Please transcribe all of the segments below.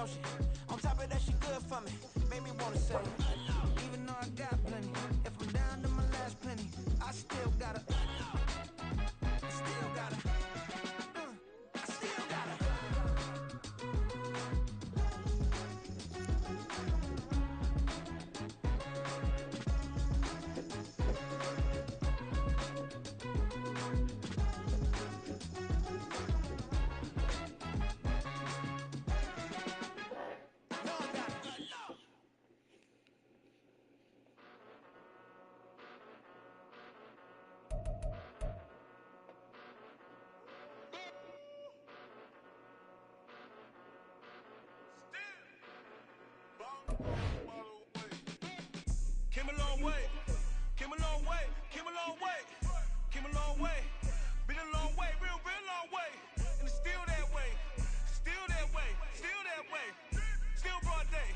don't she? On top of that, she good for me. Made me wanna say, even though I got plenty, if I'm down to my last penny, I still gotta, I still gotta. Came a long way, came a long way, came a long way, came a long way, been a long way, real long way, and it's still that way, still that way, still that way, still broad day,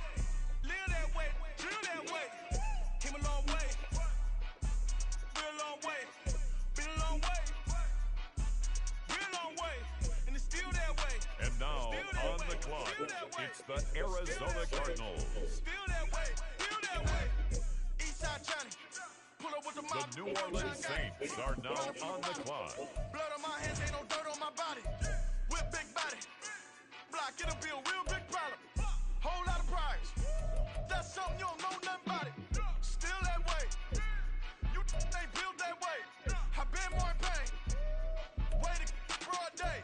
live that way, drill that way, came a long way, real long way, been a long way, real long way, and it's still that way. And now on the clock, it's the Arizona Cardinals. Still that way, still that way. The New Orleans Saints are now on the clock. Blood on my hands, ain't no dirt on my body. With big body. Block, it'll be a real big problem. Whole lot of prize. That's something you don't know nothing about it. Still that way. You ain't built that way. I been more in pain. Way to broad day.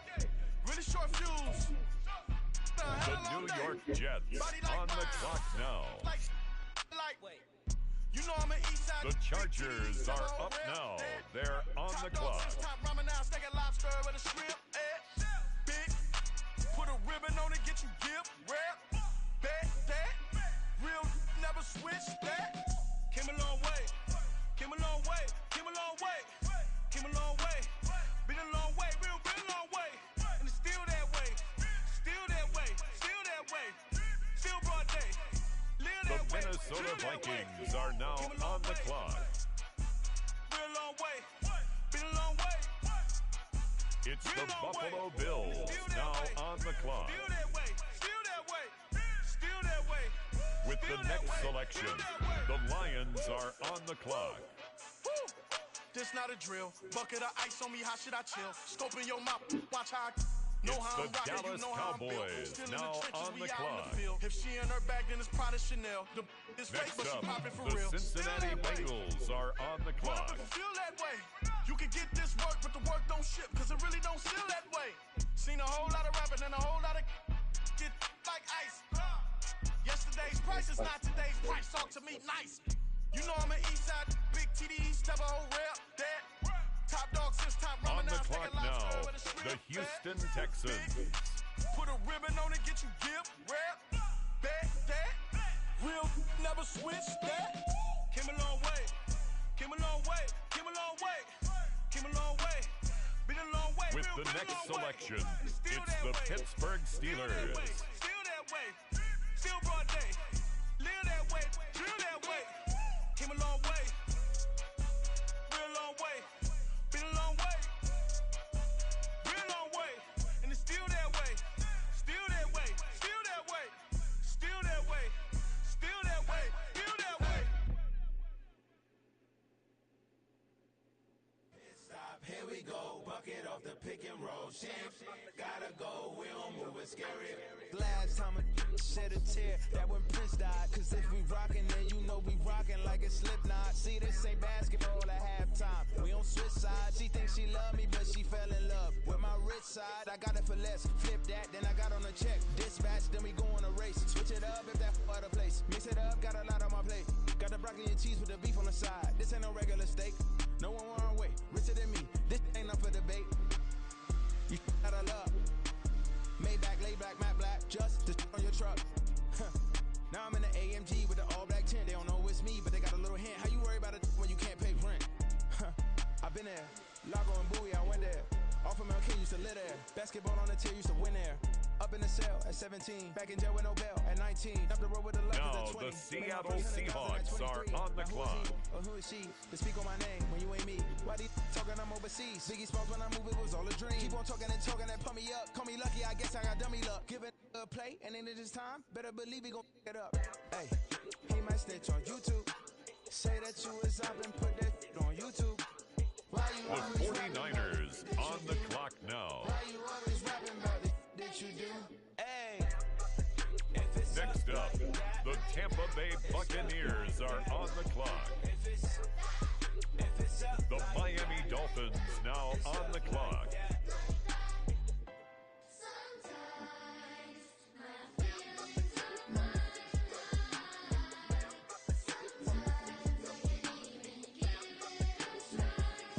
Really short fuse. The New York Jets on the clock now. You know I'm an east side. The Chargers are up now. They're on the clock. Top ramen now, steak and lobster with a shrimp. Big. Put a ribbon on it, get you give. Rap. Bet that. Real never switch that. Came a long way. Came a long way. Came a long way. Came a long way. Been a long way. Real long way. And it's still that way. Still that way. Still that way. Still broad day. The Minnesota Vikings are now on the clock. Been a long way. Been a long way. It's the Buffalo Bills now on the clock. Still that way. Still that way. Still that way. With the next selection, the Lions are on the clock. This not a drill. Bucket of ice on me, how should I chill? Scoping your mouth, watch how I... It's the Dallas Cowboys now on the clock. If she in her bag, then it's Prada Chanel. It's fake, Next but she up, popping for the real. Cincinnati Bengals are on the What clock. if it feel that way? You can get this work, but the work don't ship, cause it really don't feel that way. Seen a whole lot of rapping and a whole lot of get like ice. Yesterday's price is not today's price. Talk to me nice. You know I'm an east side, big TDE, step a whole rep, that. Top dog since top On ramen the now, clock now, the Houston Texans. Put a ribbon on it, get you give, rap, bet that. Real never switch that. Came a long way, came a long way, came a long way, came a long way. Been a long way. With real, the been a next long way. selection, Still it's that the way. Pittsburgh Still that way. Steelers. Still that way. Still broad day. Live that way. Drill that way. Came a long way. Real long way. Been a long way. Real long way. And it's still that way. Still that way. Still that way. Still that way. Still that way. Still that way. Stop, here we go, bucket off the pick and roll. Champs, gotta go, we don't move, it's scary. Last time a shed a tear, that when Prince died. Cause if we rockin', then you know we rockin' like a Slipknot. See, this ain't basketball at halftime. We on switch sides. She thinks she love me, but she fell in love with my rich side. I got it for less. Flip that, then I got on a check. Dispatch, then we go on a race. Switch it up if that other place. Mix it up, got a lot on my plate. Got the broccoli and cheese with the beef on the side. This ain't no regular steak. No one wrong way, richer than me. This ain't up for debate. You out of luck. Maybach, laid back, matte black, just to on your truck. Now I'm in the AMG with the all black tint. They don't know it's me, but they got a little hint. How you worry about it when you can't pay rent? I've been there. Lago and Bowie, I went there. Off of Mel King, used to live there. Basketball on the tier, used to win there. Up in the cell at 17. Back in jail with no bail at 19. Up the road with the luck Now at 20. the Seattle Seahawks are on the clock. Or who is she to speak on my name when you ain't me? Why they talking I'm overseas? Biggie Smalls when I move, it was all a dream. Keep on talking and pump me up. Call me lucky, I guess I got dummy luck. Give it play, and then this time, better believe he gon' it up. Hey, he might snitch on YouTube. Say that you was up and put that on YouTube. Why you The 49ers on the clock now. Why you always rapping about the that you do? Hey. Next up, the Tampa Bay Buccaneers are on the clock. The Miami Dolphins now on the clock.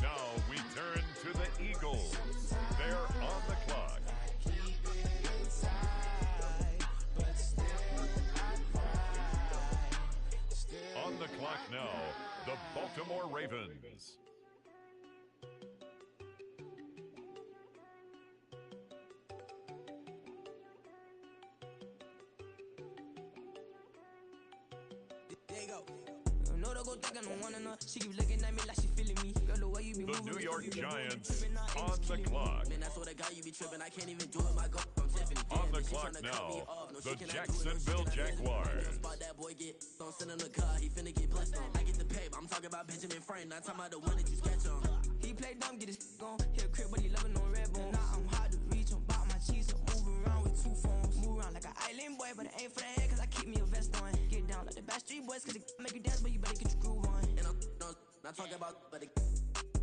Now we turn to the Eagles. They're on the clock. On the clock now, the Baltimore Ravens. There you go. No, don't go thinking I don't wanna know. She keep looking at me like she feeling me. Girl, the way you be The moving, New York you be Giants moving, on the clock. Man, that's what I got. You be tripping. I can't even do it. My go from Tiffany. On the clock now, the Jacksonville Jaguars. Spot that boy get. Don't send him the car. He finna get blessed on. I get the pay. I'm talking about Benjamin Franklin. Not talking about the one that you sketch on. He play dumb, get his gone. Hit a crib, but he loving on red bone. Now I'm hard to reach. I'm about my cheese. I'm moving around with two phones. Move around like an island boy, but it ain't for the head, cause I keep me a vest on. Get down like the Backstreet Boys, cause it make you dance, but you better get your groove on. And I'm not talking about, but it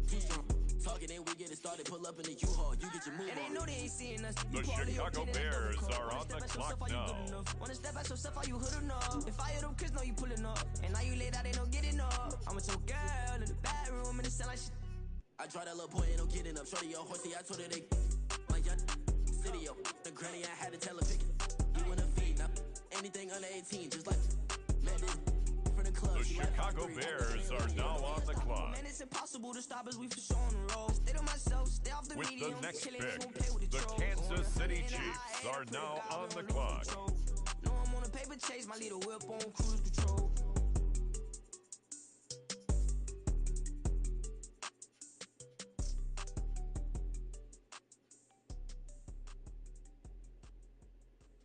too strong. Talking, then we get it started. Pull up in the U-Haul, you get your move on. And they know they ain't seeing us. The Chicago Bears are on the clock now. Wanna step out yourself, are you hood enough? If I hear them kids, know you pulling up. And now you laid out, they don't get enough. I'm with your girl in the bedroom, and it sound like shit. I try that little boy, ain't no getting up. Shorty, your horsey, I told her they like your city, yo. The granny, I had to tell her pick it. You wanna feed, now anything under 18, just like man, from the club. The Chicago Bears are now on the clock. Man, it's impossible to stop us, we for sure on the road. Stay to myself, stay off the With medium. the next Chillin', pick, won't play with the trolls. Kansas City And Chiefs I are ain't now put on the God clock. control. No, I'm on a paper chase, my little whip on cruise control.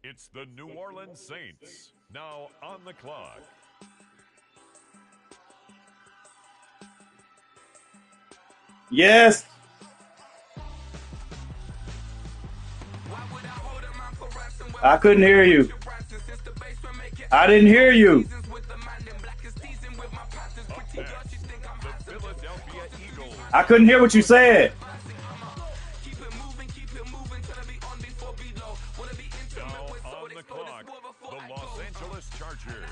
It's the New Orleans Saints now on the clock. Yes. I couldn't hear you. I didn't hear you. Up next, the Philadelphia Eagles. I couldn't hear what you said. Now on the clock, the Los Angeles Chargers.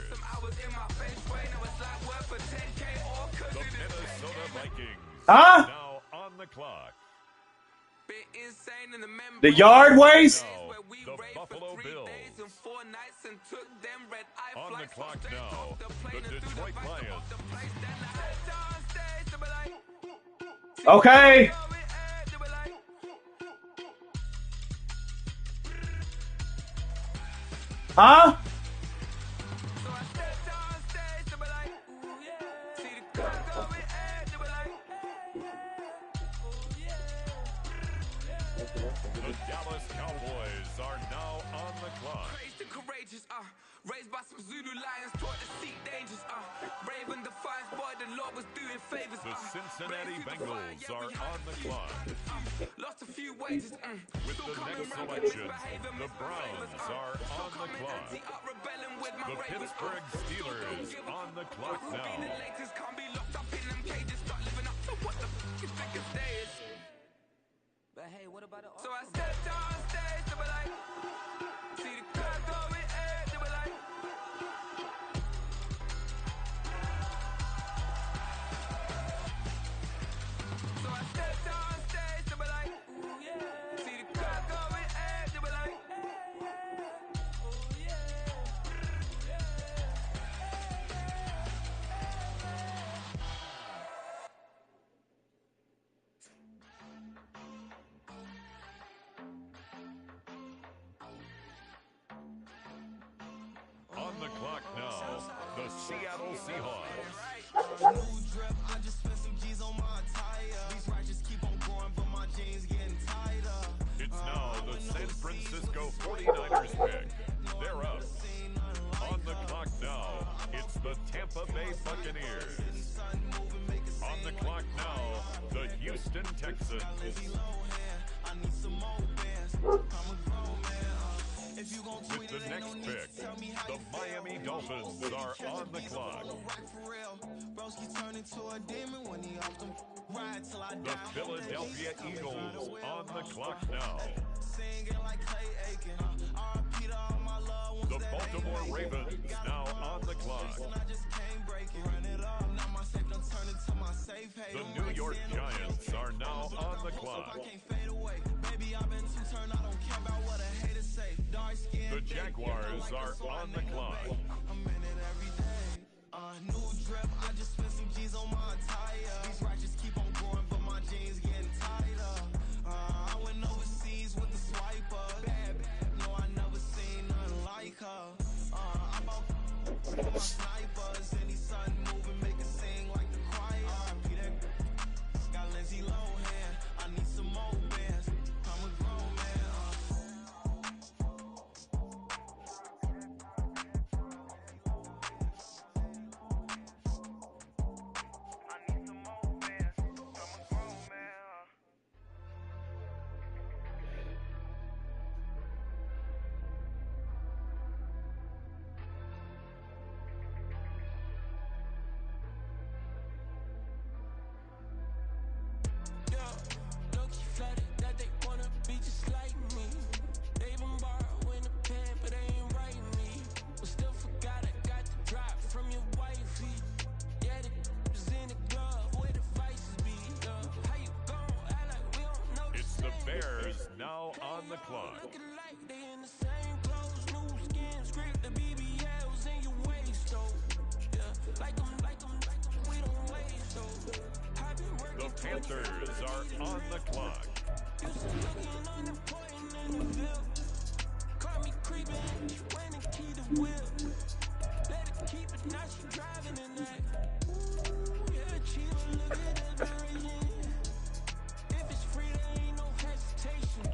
The Minnesota Vikings. Huh? Now on the clock. The yard waste? Now, the Buffalo Bills. On the clock now, the Detroit Lions. Okay. Huh? The Dallas Cowboys are now on the clock. Praised and courageous, raised by some Zulu lions, taught to seek dangers, brave and defiant, boy, the Lord was doing favors. The Cincinnati Bengals are on the clock. Lost a few wages, With the next selection, the Browns are on the clock. The Pittsburgh Steelers on the clock now. Can't be locked up in them cages, start living up to what the f*** you think a day is. But hey, what about the So I stepped on stage, they were like, see the crowd going, they were like, so I stepped on stage, they were like, ooh yeah, see the crowd going, they were like, ooh yeah. On the clock now, the Seattle Seahawks. New drip, I just spent some G's on my attire. These righteous keep on going, but my jeans getting tighter. It's now the San Francisco 49ers pick. Houston Texans. With the next pick, the Miami Dolphins are on the clock. The Philadelphia Eagles on the clock now. The Baltimore Ravens now on the clock. The New York Giants are now on the clock. The Jaguars are on the clock. New drip, I just spent some G's on my attire. These righteous keep on going, but my jeans getting tighter. I went overseas with the swiper. Bad, no, I never seen nothing like her. I bought my snipers, and these sudden moving make it sing like the choir. Peter got Lindsay Lohan. I need some more bands. I'm a grown man. Now on the clock. The Panthers are on the clock. Caught me creeping, she ran and keyed the whip. Let her keep it, now she driving in that. Yeah, Chiva, look at the duration. If it's free, there ain't no hesitation.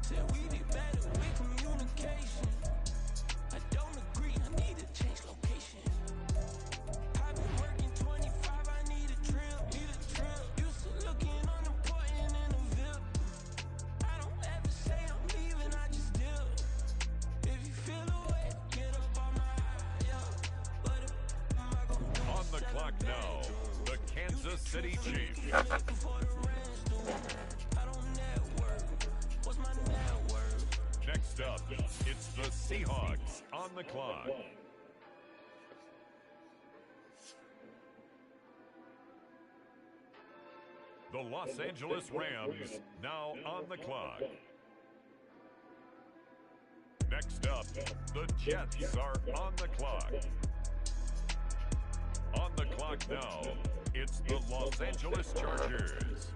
Said we be better with communication. I don't agree, I need to change location. I've been working 25, I need a drill. Used to looking unimportant in a VIP. I don't ever say I'm leaving, I just deal. If you feel away, get up on my But if am I gonna do on the clock now, the Kansas City Chiefs. looking for the rest, I don't network. What's my network? Next up, it's the Seahawks on the clock. The Los Angeles Rams now on the clock. Next up, the Jets are on the clock. On the clock now, it's the Los Angeles Chargers.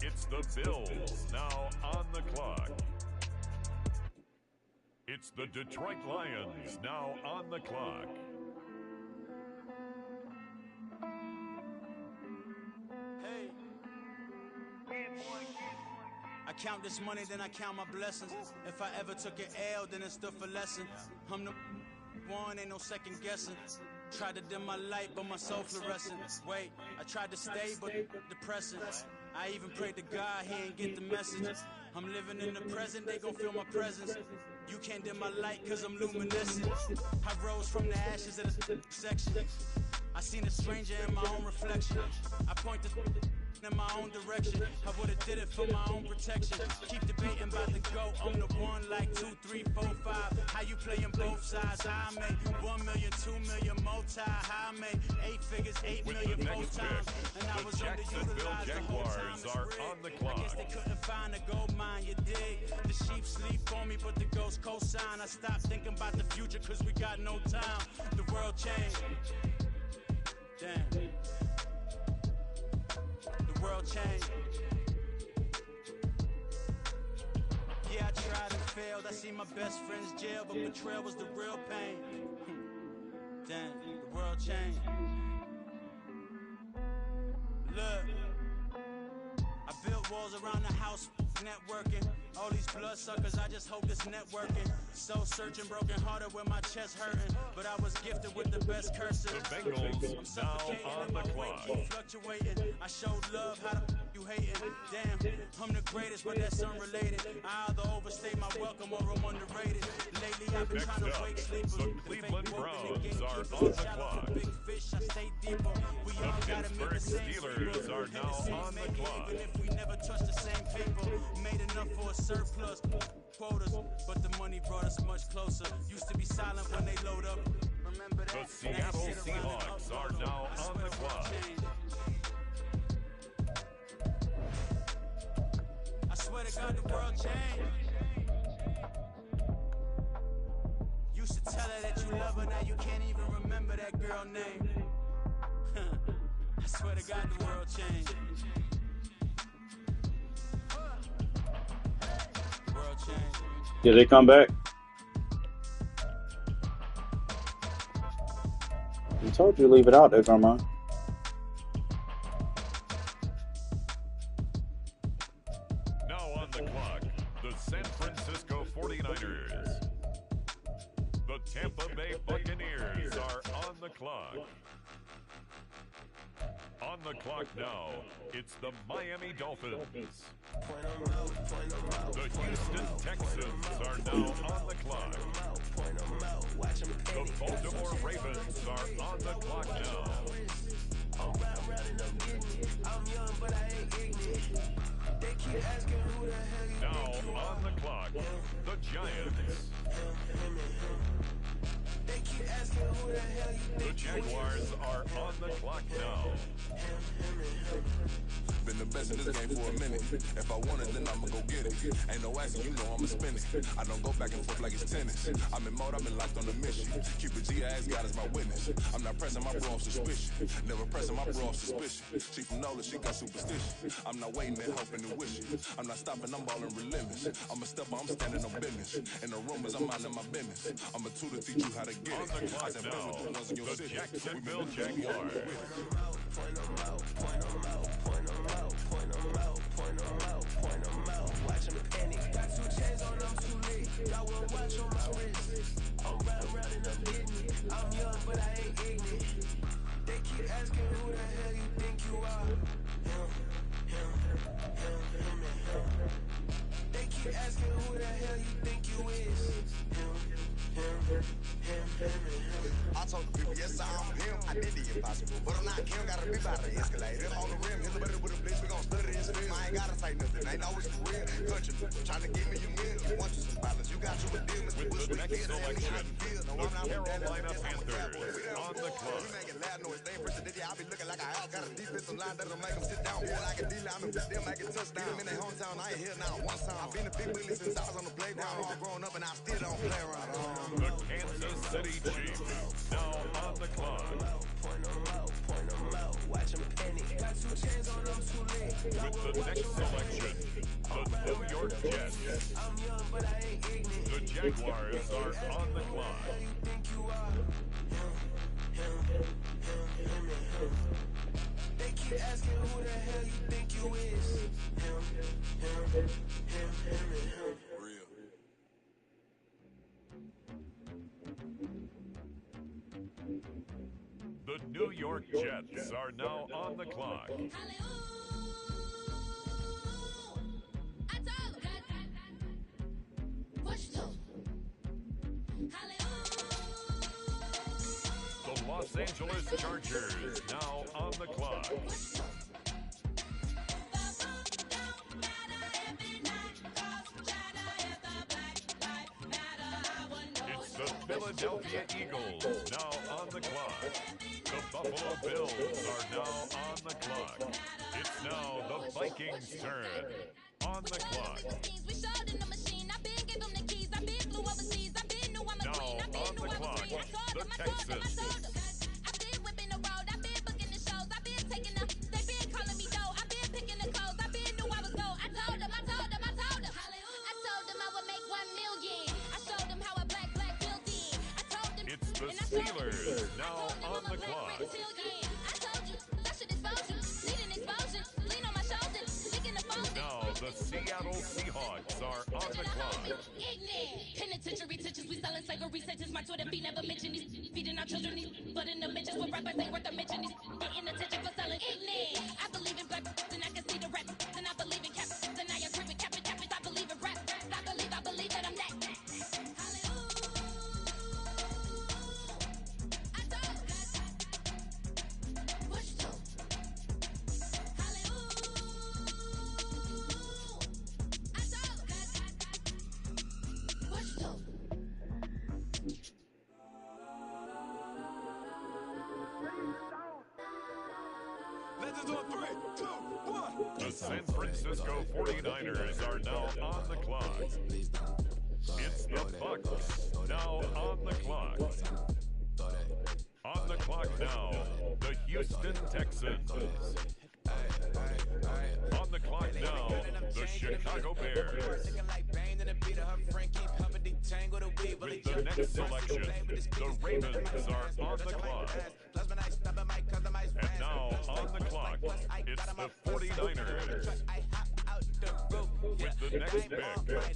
It's the Bills now on the clock. It's the Detroit Lions now on the clock. Hey. I count this money, then I count my blessings. If I ever took an L, then it stood for lesson. I'm the one, ain't no second guessing. Tried to dim my light, but my soul fluorescent. Wait, I tried to stay, but depressing. I even prayed to God, he ain't get the message. I'm living in the present, they gon' feel my presence. You can't dim my light, cause I'm luminescent. I rose from the ashes of the section. I seen a stranger in my own reflection. I point the in my own direction. I would've did it for my own protection. Keep debating about the GOAT. I'm the one like 2, 3, 4, 5. How you playing both sides? How I make 1 million, 2 million multi. How I make 8 figures, 8 million both times. And I was underutilized the whole time. Jaguars are on the clock. I guess they couldn't find a gold mine, you dig? The sheep sleep on me, but the ghost co-sign. I stopped thinking about the future, cause we got no time. The world changed. Damn. The world changed. Yeah, I tried and failed. I see my best friends jail, but betrayal was the real pain. Damn, the world changed. Look, I built walls around the house, networking. All these bloodsuckers, I just hope this networking. Soul searching, broken hearted with my chest hurting. But I was gifted with the best curses. The Bengals now on the clock. Fluctuating. I showed love, how the you hating? Damn, I'm the greatest, but that's unrelated. I either overstay my welcome or I'm underrated. Lately I've been trying to wake sleepers. The Cleveland Browns are on the clock. Big fish, I stay deeper. We The all gotta make the Pittsburgh same Steelers people. are now on the clock. Even if we never touch the same paper, made enough for a surplus quotas, but the money brought us much closer. Used to be silent when they load up. Remember The that? Seattle Seahawks are now on the clock. I swear to God, the world changed. Used to tell her that you love her, now you can't even remember that girl name. I swear to God, the world changed. The world changed. Did they come back? I told you to leave it out there, Grandma. Now on the clock, the San Francisco 49ers. The Tampa Bay Buccaneers are on the clock. On the clock now, it's the Miami Dolphins. The Houston Texans are now on the clock. The Baltimore Ravens are on the clock now. Now on the clock, the Giants. The Jaguars are on the clock now. Been the best in this game for a minute. If I want it, then I'ma go get it. Ain't no asking, you know I'ma spin it. I don't go back and forth like it's tennis. I'm in mode, I've been locked on a mission. Cupid G, I ask God as my witness. I'm not pressing my bro off suspicion. Never pressing my bro off suspicion. She from Nola, she got superstition. I'm not waiting and hoping and wishing. I'm not stopping, I'm balling relentless. I'm a stepper, I'm standing on business. In the rumors, I'm minding my business. I'm a tutor, teach you how to get On the it. clock now, the Jacksonville Jaguars. I told the people, yes, I'm him. I did the impossible, but I'm not him. Gotta be by the escalator. On the rim, hit the better with a blitz. We gon' split it in spin. I ain't gotta say nothing. Ain't always for real. Country, trying to give me a meal. You want you some balance. You got you a deal. With the next selection, the Carolina Panthers on the clock. We making loud noise. They ain't pressing it. I be looking like I out. Got a defensive line that'll make them sit down. Boy, like a D-line. I'm still making touchdown. In their hometown, I ain't here now one time. I've been a big bully since I was on the playground. All grown up and I still don't play around. The Kansas City Chiefs now on the clock. With the next selection, the New York Jets. The Jaguars are on the clock. They keep asking who the hell you think you is. Him. Real. The New York Jets are now on the clock. The Los Angeles Chargers now on the clock. It's the Philadelphia Eagles now on the clock. The Buffalo Bills are now on the clock. It's now the Vikings' turn. On the clock. Now on the clock, the Texans. It's the Steelers now on the clock. Now The Seattle Seahawks are on the clock. Penitentiary teachers, we selling slavery sentences. My Twitter feed never mention these. Feeding our children these. But in the mentions with rappers ain't worth a mention these. Getting attention for selling ignorant. I believe in black, then I can see the rap. Then I believe in cap, then I agree with cap. I believe in rap. I believe that I'm that. Legends on 3, 2, 1. The San Francisco 49ers are now on the clock. It's the Bucks now on the clock. On the clock now, the Houston Texans. On the clock now, the Chicago Bears. With the next selection, the Ravens are on the clock. And now on the clock, it's the 49ers. With the next pick,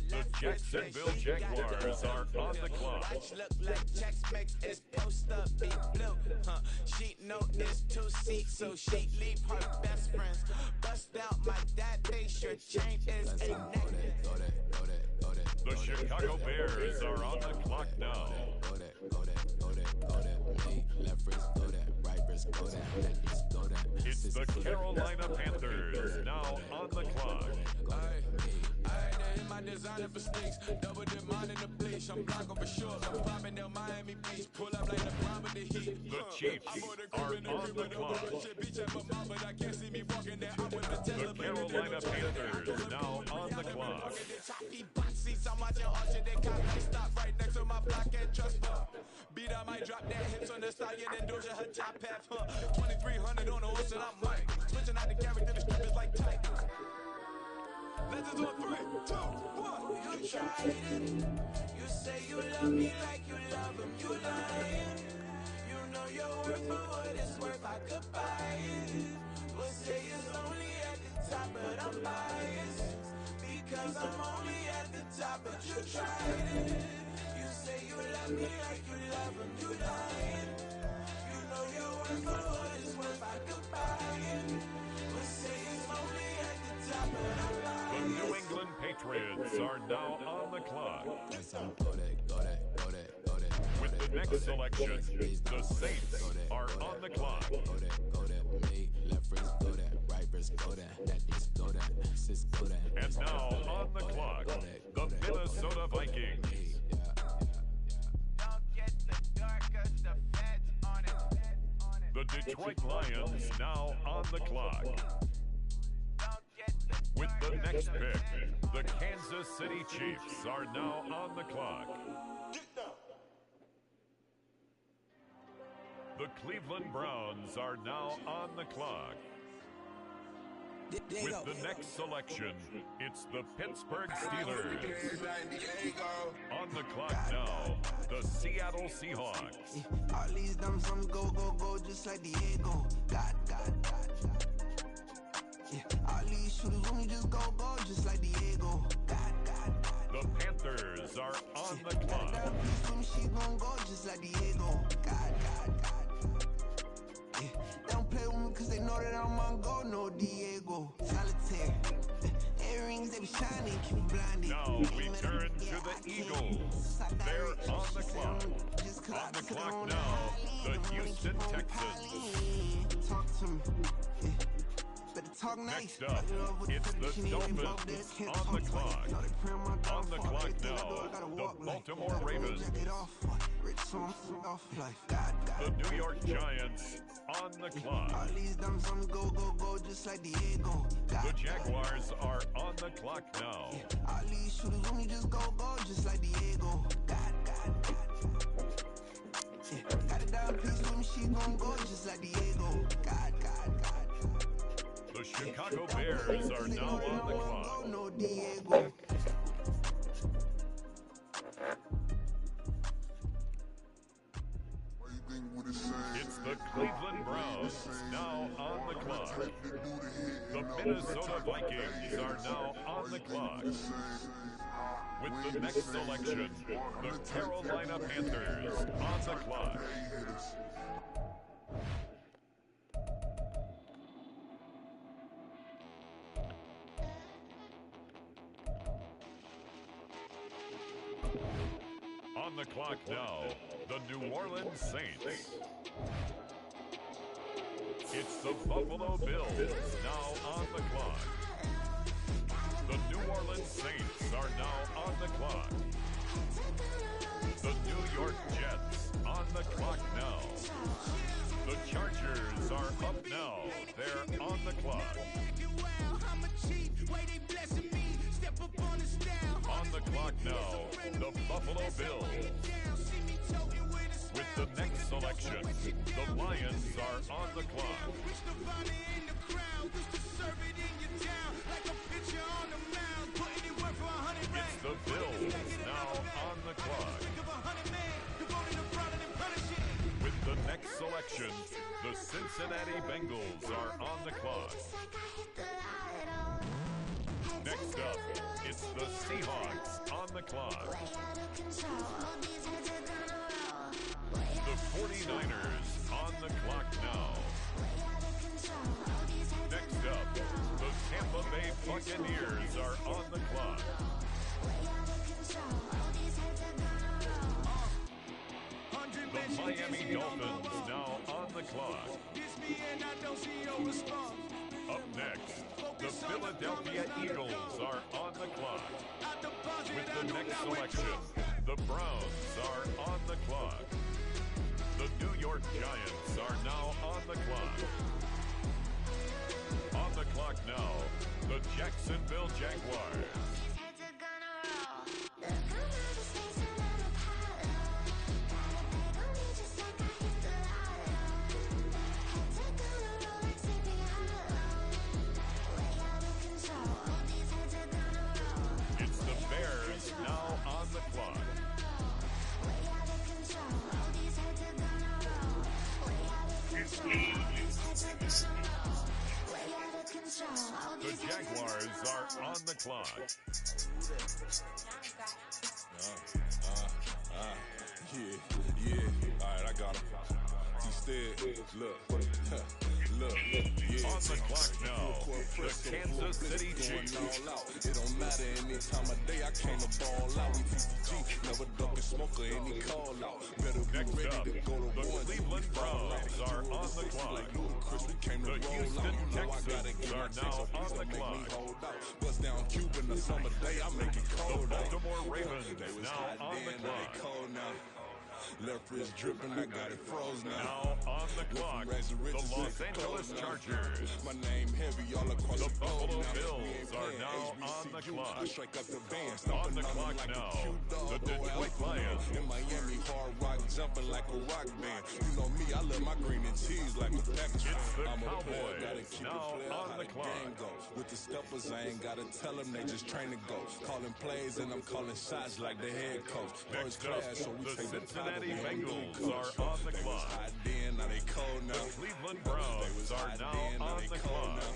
the Jacksonville Jaguars are on the clock. Look like Jax makes his post up be blue. She know it's 2 seats, so she leave her best friends. Bust out my dad, they sure chain is a neck. The Chicago Bears are on the clock now. It's the Carolina Panthers now on the clock. My designer for sneaks, double dip mine in the bleach. I'm black over short, I'm popping down Miami Beach. Pull up like the bomb with the heat. The Chiefs are on the clock. The Carolina Panthers now on the clock. I'm watching Archer, they cop, they stop right next to my block and trust her. Beat, I might drop that hips on the stallion and Doja her top half, 2300 on the horse and I'm Mike. Switching out the character, the strip is like tight. Legends on 3, 2, 1. You tried it. You say you love me like you love him. You lying. You know your worth for what it's worth. I could buy it. We'll say it's only at the top, but I'm biased. Because I'm only at the top, but you tried it. You say you love me like you love him. You lying. You know your worth for what it's worth. I could buy it. We'll say it's only at the top, but I'm biased. The New England Patriots are now on the clock. With the next selection, the Saints are on the clock. And now on the clock, the Minnesota Vikings. The Detroit Lions now on the clock. With the next pick, the Kansas City Chiefs are now on the clock. The Cleveland Browns are now on the clock. With the next selection, it's the Pittsburgh Steelers. On the clock now, the Seattle Seahawks. All these dumps on go, go, go, just like Diego. God. All these shooters when we just go, go, just like Diego. God. The Panthers are on the clock. She gon' go just like Diego. God. They don't play with me cause they know that I'm on go, no Diego. Solitaire. Earrings, they be shining, keep me blinded. Now we turn to the Eagles. They're on the clock. On the clock now, the Houston Texans. Talk to me. Talk nice. Next up, it's the Dolphins on the clock. On the clock now, the Baltimore Ravens. The New York Giants on the clock. All these dumps on go, go, go, just like Diego. The Jaguars are on the clock now. All these shooters when we just go, go, just like Diego. God. Got it down, peace when she gon' go, just like Diego. God. The Chicago Bears are now on the clock. No Diego. It's the Cleveland Browns now on the clock. The Minnesota Vikings are now on on the clock. With the next selection, the Carolina Panthers on the clock. On the clock now, the New Orleans Saints. It's the Buffalo Bills now on the clock. The New Orleans Saints are now on the clock. The New York Jets on the clock now. The Chargers are up now. They're on the clock. On the clock now, the Buffalo Bills. With the next selection, the Lions are on the clock. It's the Bills now on the clock. With the next selection, the Cincinnati Bengals are on the clock. Next up, it's the Seahawks on the clock. The 49ers on the clock now. Next up, the Tampa Bay Buccaneers are on the clock. The Miami Dolphins now on the clock. Up next, the Philadelphia Eagles are on the clock. With the next selection, the Browns are on the clock. The New York Giants are now on the clock. On the clock now, the Jacksonville Jaguars. It's the Bears now on the clock. The Jaguars are on the clock. Yeah. All right, I got him. Instead, look, yeah. On the clock now, the Kansas City Chiefs. It don't matter any time of day, I came to ball out. We TTG, never duck a smoker, any call out. Better be Next ready up, to go to the one. Cleveland Browns are on the clock. The Houston Texans are now on the clock. Bust down Cuban a summer day, I make it The cold. Baltimore Ravens now on the clock. Cold now. Left wrist dripping, I got it froze now. Now on the clock, the Los Angeles Chargers. My name heavy all across The the Buffalo globe now. Bills are now on the clock. I strike up the band, On stomping the on 'em clock like a now, cute dog. the Go Detroit Alpha. Lions. In Miami, hard rock, jumping like a rock band. You know me, I love my green and cheese like a package. It's the I'm a player, Cowboys, gotta keep now it player, on how the clock. game go. With the steppers, I ain't gotta tell them, they just train to go. Calling plays and I'm calling shots like the head coach. First Next up, class, so we the take Cincinnati the top, we Bengals coach. are on the They was clock. hot then, now they cold now. The Cleveland Browns are hot now then, on they the cold clock. now.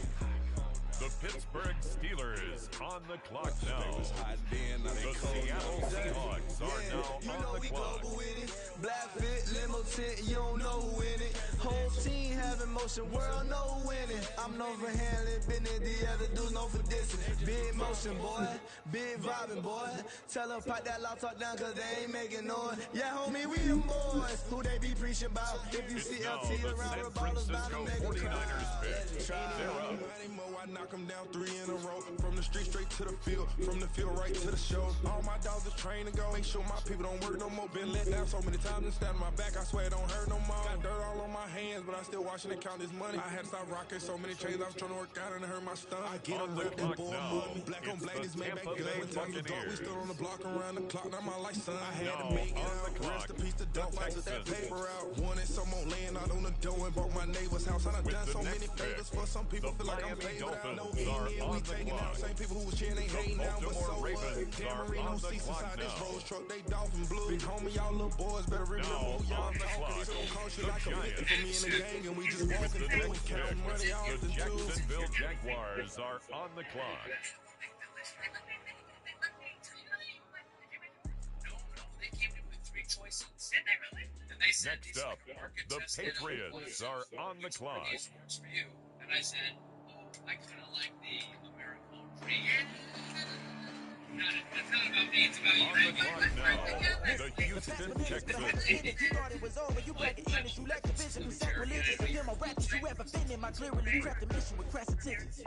The Pittsburgh Steelers on the clock They now. was hot then, now they The cold Seattle now. Seahawks are You now know on the we clock. global with it. Black fit, limo tint, you don't know who in it. Whole team having motion, world know who in it. I'm known for handling business, the other dudes known for dissing. Big motion, boy, big vibing, boy. Tell them pop that loud talk down, cause they ain't making noise. Yeah, homie, we them boys. Who they be preaching about? If you It's see now LT the around San the ballers, about Francisco them, they can 49ers pick. cry. They're up. I knock them down 3 in a row. From the street straight to the field. From the field right to the show. All my dogs are trained to go. Make sure my people don't work no more. Been let down so many times and stand on my back. I swear it don't hurt no more. Got dirt all on my hands, but I still watching and count this money. I had to stop rocking so many chains. I was trying to work out and it hurt my stomach. I get On up, the rep that clock boy, now, money. Black on it's black, the this man back Tampa good. Bay When times was dark, we Buccaneers. stood on the block around the clock. Now my life, son. I had Now to make it on the out. clock, Rest in peace to the dope. I took that Texans. paper out. Wanted some more laying out on the door and bought my neighbor's house. I done With done the so next many pick, favors for some people. the Feel like I'm Miami favored out. No Dolphins are Indian, on we the taking clock. out. Same people who was cheering, they The hating now. But Baltimore so Ravens Dan are Marino on the seats clock inside this now. Rolls truck. They Dolphin blue. Big homie, y'all little boys better remember Now who y'all on the talking. clock, It's gonna cost you the like a 50 for me Giants. in the gang, and we just With walking the through next and pick, counting money off the the dudes. Jacksonville Jaguars are on the clock. Next up, the Patriots are on the clock. And I said, I kind of like the American dream. It's not about me, it's about you. On the clock now, the Houston Texans. You thought it was over, you break the image, you lack the vision, you sacrilegious. You're my rap that you ever offended, my clearly crafted mission with crass intentions.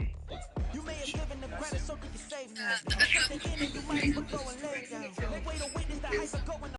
You may have given them credit so they can save me. At the end, you might as well go and lay down. They wait to witness the hype of going